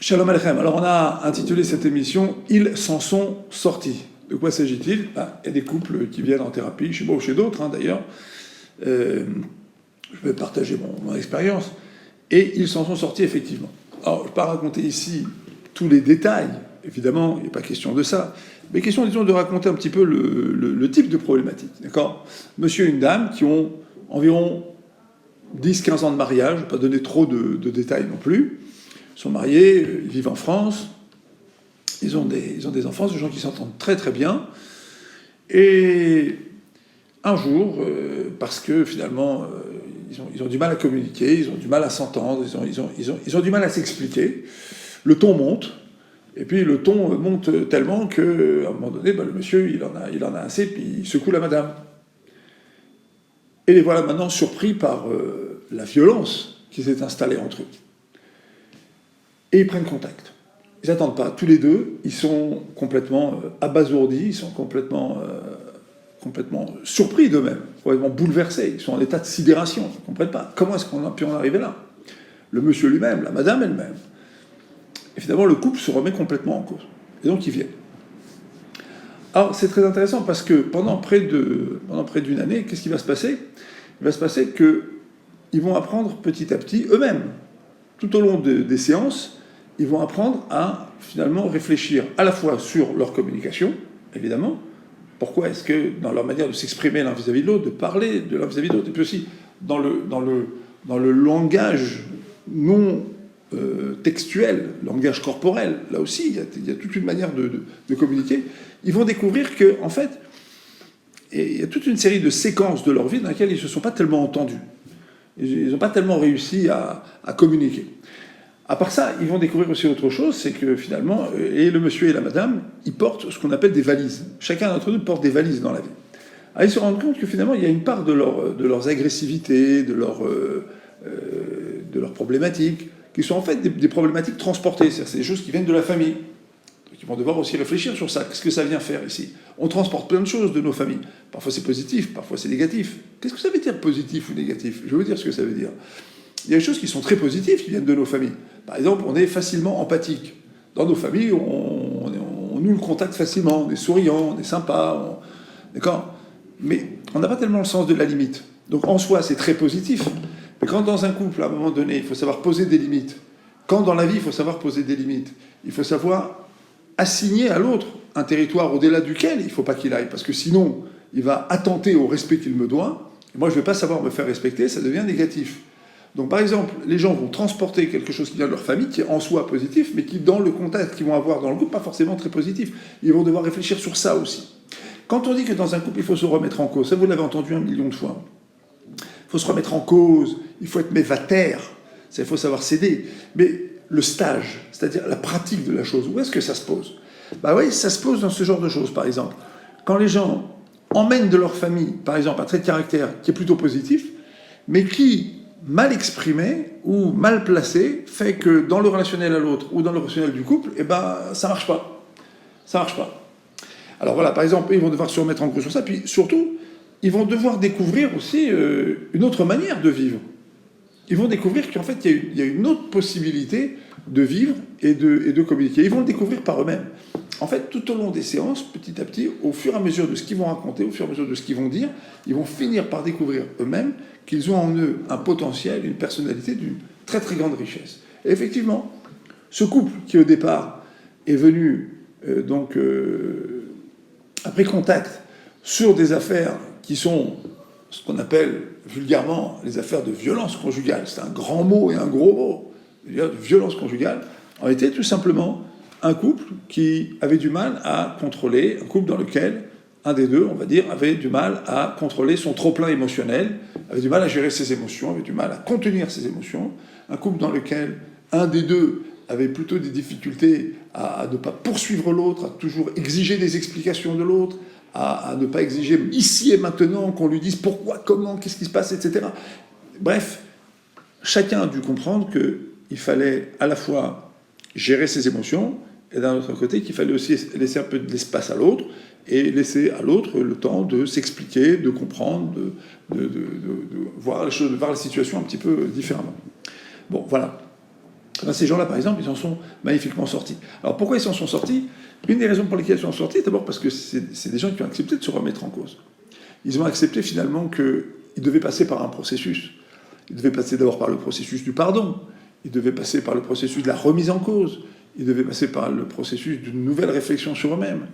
Shalom Aleichem. Alors on a intitulé cette émission « Ils s'en sont sortis ». De quoi s'agit-il? Il y a des couples qui viennent en thérapie, chez moi ou chez d'autres d'ailleurs. Je vais partager mon expérience. Et ils s'en sont sortis effectivement. Alors je ne vais pas raconter ici tous les détails, évidemment, il n'est pas question de ça. Mais question, disons, de raconter un petit peu le type de problématique. D'accord? Monsieur et une dame qui ont environ 10-15 ans de mariage, je ne vais pas donner trop de détails non plus. Ils sont mariés, ils vivent en France, ils ont des enfants, des gens qui s'entendent très très bien. Et un jour, parce que finalement, ils ont du mal à communiquer, ils ont du mal à s'entendre, ils ont du mal à s'expliquer, le ton monte, et puis le ton monte tellement qu'à un moment donné, le monsieur, il en a assez, puis il secoue la madame. Et les voilà maintenant surpris par la violence qui s'est installée entre eux. Et ils prennent contact. Ils n'attendent pas. Tous les deux, ils sont complètement abasourdis, ils sont complètement surpris d'eux-mêmes, complètement bouleversés. Ils sont en état de sidération. Ils ne comprennent pas. Comment est-ce qu'on a pu en arriver là? Le monsieur lui-même, la madame elle-même. Et finalement, le couple se remet complètement en cause. Et donc, ils viennent. Alors, c'est très intéressant parce que pendant près d'une année, qu'est-ce qui va se passer? Il va se passer qu'ils vont apprendre petit à petit, eux-mêmes, tout au long des séances, ils vont apprendre à finalement réfléchir à la fois sur leur communication, évidemment, pourquoi est-ce que dans leur manière de s'exprimer l'un vis-à-vis de l'autre, de parler de l'un vis-à-vis de l'autre, et puis aussi dans le langage non textuel, langage corporel, là aussi, il y a toute une manière de communiquer, ils vont découvrir que, en fait, il y a toute une série de séquences de leur vie dans lesquelles ils ne se sont pas tellement entendus. Ils n'ont pas tellement réussi à communiquer. À part ça, ils vont découvrir aussi autre chose, c'est que finalement, et le monsieur et la madame, ils portent ce qu'on appelle des valises. Chacun d'entre eux porte des valises dans la vie. Alors, ils se rendent compte que finalement, il y a une part de leurs agressivités, de leurs problématiques, qui sont en fait des problématiques transportées. C'est des choses qui viennent de la famille. Donc ils vont devoir aussi réfléchir sur ça. Qu'est-ce que ça vient faire ici? On transporte plein de choses de nos familles. Parfois c'est positif, parfois c'est négatif. Qu'est-ce que ça veut dire positif ou négatif? Je vais vous dire ce que ça veut dire. Il y a des choses qui sont très positives qui viennent de nos familles. Par exemple, on est facilement empathique. Dans nos familles, on noue le contact facilement, on est souriant, on est sympa, d'accord? Mais on n'a pas tellement le sens de la limite. Donc en soi, c'est très positif. Mais quand dans un couple, à un moment donné, il faut savoir poser des limites, quand dans la vie, il faut savoir poser des limites, il faut savoir assigner à l'autre un territoire au-delà duquel il ne faut pas qu'il aille, parce que sinon, il va attenter au respect qu'il me doit, et moi je ne vais pas savoir me faire respecter, ça devient négatif. Donc par exemple, les gens vont transporter quelque chose qui vient de leur famille, qui est en soi positif, mais qui dans le contact qu'ils vont avoir dans le couple, pas forcément très positif. Ils vont devoir réfléchir sur ça aussi. Quand on dit que dans un couple, il faut se remettre en cause, ça vous l'avez entendu 1 million de fois, il faut se remettre en cause, il faut être mévataire, il faut savoir céder, mais le stage, c'est-à-dire la pratique de la chose, où est-ce que ça se pose? Oui, ça se pose dans ce genre de choses, par exemple. Quand les gens emmènent de leur famille, par exemple, un trait de caractère qui est plutôt positif, mais qui, mal exprimé ou mal placé, fait que dans le relationnel à l'autre ou dans le relationnel du couple, ça marche pas. Ça marche pas. Alors voilà, par exemple, ils vont devoir se remettre en cause sur ça, puis surtout, ils vont devoir découvrir aussi une autre manière de vivre. Ils vont découvrir qu'en fait, il y a une autre possibilité de vivre et de communiquer. Ils vont le découvrir par eux-mêmes. En fait, tout au long des séances, petit à petit, au fur et à mesure de ce qu'ils vont raconter, au fur et à mesure de ce qu'ils vont dire, ils vont finir par découvrir eux-mêmes qu'ils ont en eux un potentiel, une personnalité d'une très très grande richesse. Et effectivement, ce couple qui au départ est venu après contact sur des affaires qui sont ce qu'on appelle vulgairement les affaires de violence conjugale, c'est un grand mot et un gros mot, de violence conjugale, en été tout simplement un couple qui avait du mal à contrôler, un couple dans lequel un des deux, on va dire, avait du mal à contrôler son trop-plein émotionnel, avait du mal à gérer ses émotions, avait du mal à contenir ses émotions, un couple dans lequel un des deux avait plutôt des difficultés à ne pas poursuivre l'autre, à toujours exiger des explications de l'autre, à ne pas exiger ici et maintenant qu'on lui dise pourquoi, comment, qu'est-ce qui se passe, etc. Bref, chacun a dû comprendre qu'il fallait à la fois gérer ses émotions, et d'un autre côté, qu'il fallait aussi laisser un peu d'espace à l'autre, et laisser à l'autre le temps de s'expliquer, de comprendre, de voir les choses, de voir la situation un petit peu différemment. Bon, voilà. Ben, ces gens-là, par exemple, ils en sont magnifiquement sortis. Alors pourquoi ils s'en sont sortis? Une des raisons pour lesquelles ils s'en sont sortis, d'abord parce que c'est des gens qui ont accepté de se remettre en cause. Ils ont accepté finalement qu'ils devaient passer par un processus. Ils devaient passer d'abord par le processus du pardon. Ils devaient passer par le processus de la remise en cause. Ils devaient passer par le processus d'une nouvelle réflexion sur eux-mêmes.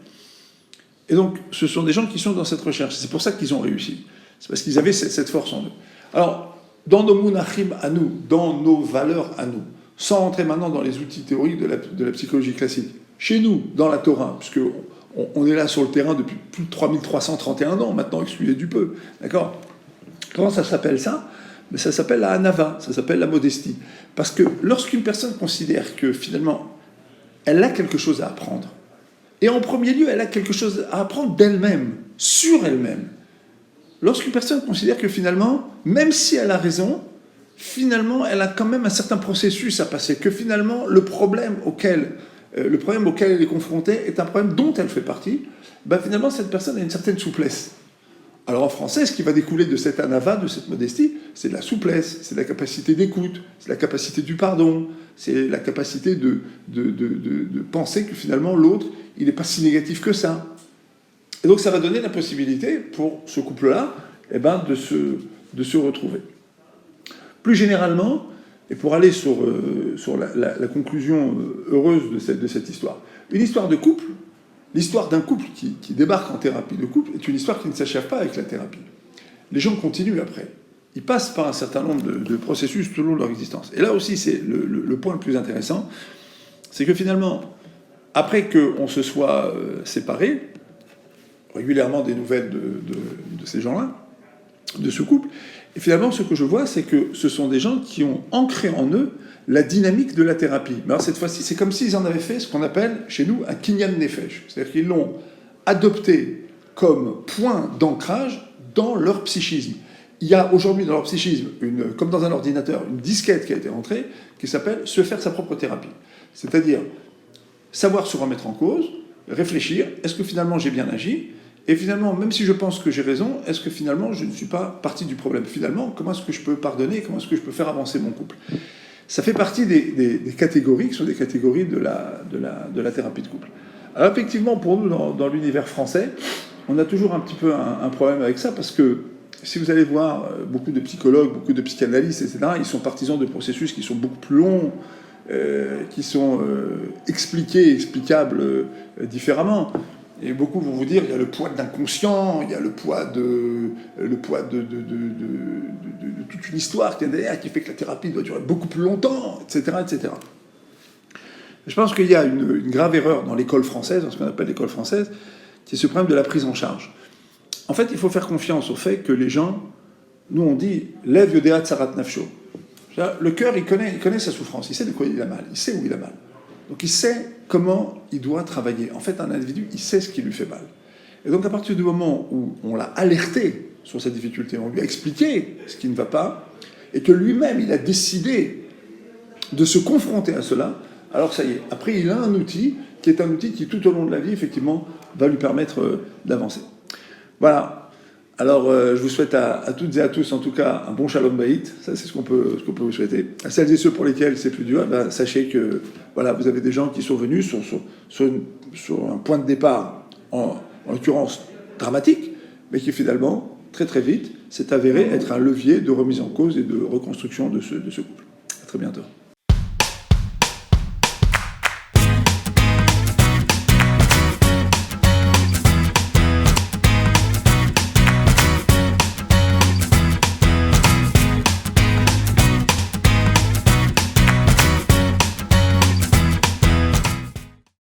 Et donc, ce sont des gens qui sont dans cette recherche. C'est pour ça qu'ils ont réussi. C'est parce qu'ils avaient cette force en eux. Alors, dans nos munachim à nous, dans nos valeurs à nous, sans rentrer maintenant dans les outils théoriques de la psychologie classique, chez nous, dans la Torah, puisque on est là sur le terrain depuis plus de 3331 ans, maintenant, excusez du peu, d'accord? Comment ça s'appelle ça? Mais ça s'appelle la hanava, ça s'appelle la modestie. Parce que lorsqu'une personne considère que finalement, elle a quelque chose à apprendre, et en premier lieu, elle a quelque chose à apprendre d'elle-même, sur elle-même. Lorsqu'une personne considère que finalement, même si elle a raison, finalement, elle a quand même un certain processus à passer, que finalement, le problème auquel elle est confrontée est un problème dont elle fait partie, ben finalement, cette personne a une certaine souplesse. Alors en français, ce qui va découler de cette anava, de cette modestie, c'est de la souplesse, c'est de la capacité d'écoute, c'est la capacité du pardon, c'est la capacité de penser que finalement l'autre, il n'est pas si négatif que ça. Et donc ça va donner la possibilité pour ce couple-là de se retrouver. Plus généralement, et pour aller sur la conclusion heureuse de cette histoire, une histoire de couple, l'histoire d'un couple qui débarque en thérapie de couple est une histoire qui ne s'achève pas avec la thérapie. Les gens continuent après. Ils passent par un certain nombre de processus tout au long de leur existence. Et là aussi, c'est le point le plus intéressant, c'est que finalement, après qu'on se soit séparés, régulièrement des nouvelles de ces gens-là, de ce couple, et finalement, ce que je vois, c'est que ce sont des gens qui ont ancré en eux la dynamique de la thérapie. Mais alors cette fois-ci, c'est comme s'ils en avaient fait ce qu'on appelle chez nous un kinyan nefesh. C'est-à-dire qu'ils l'ont adopté comme point d'ancrage dans leur psychisme. Il y a aujourd'hui dans leur psychisme, comme dans un ordinateur, une disquette qui a été rentrée, qui s'appelle se faire sa propre thérapie. C'est-à-dire savoir se remettre en cause, réfléchir, est-ce que finalement j'ai bien agi? Et finalement, même si je pense que j'ai raison, est-ce que finalement je ne suis pas partie du problème? Finalement, comment est-ce que je peux pardonner? Comment est-ce que je peux faire avancer mon couple? Ça fait partie des catégories qui sont des catégories de la thérapie de couple. Alors effectivement, pour nous, dans l'univers français, on a toujours un petit peu un problème avec ça, parce que si vous allez voir beaucoup de psychologues, beaucoup de psychanalystes, etc., ils sont partisans de processus qui sont beaucoup plus longs, qui sont explicables différemment. Et beaucoup vont vous dire, il y a le poids de l'inconscient, il y a le poids de toute une histoire qui est derrière, qui fait que la thérapie doit durer beaucoup plus longtemps, etc., etc. Je pense qu'il y a une grave erreur dans l'école française, dans ce qu'on appelle l'école française, qui est ce problème de la prise en charge. En fait, il faut faire confiance au fait que les gens, nous on dit, lève yodéa tsarat nafsho. Le cœur, il connaît sa souffrance, il sait de quoi il a mal, il sait où il a mal. Donc il sait comment il doit travailler. En fait, un individu, il sait ce qui lui fait mal. Et donc à partir du moment où on l'a alerté sur cette difficulté, on lui a expliqué ce qui ne va pas, et que lui-même, il a décidé de se confronter à cela, alors ça y est. Après, il a un outil qui est un outil qui, tout au long de la vie, effectivement, va lui permettre d'avancer. Voilà. Alors, je vous souhaite à toutes et à tous, en tout cas, un bon shalom bayit. Ça, c'est ce qu'on peut vous souhaiter. À celles et ceux pour lesquels c'est plus dur, sachez que voilà, vous avez des gens qui sont venus sur un point de départ, en l'occurrence dramatique, mais qui finalement, très très vite, s'est avéré être un levier de remise en cause et de reconstruction de ce couple. À très bientôt.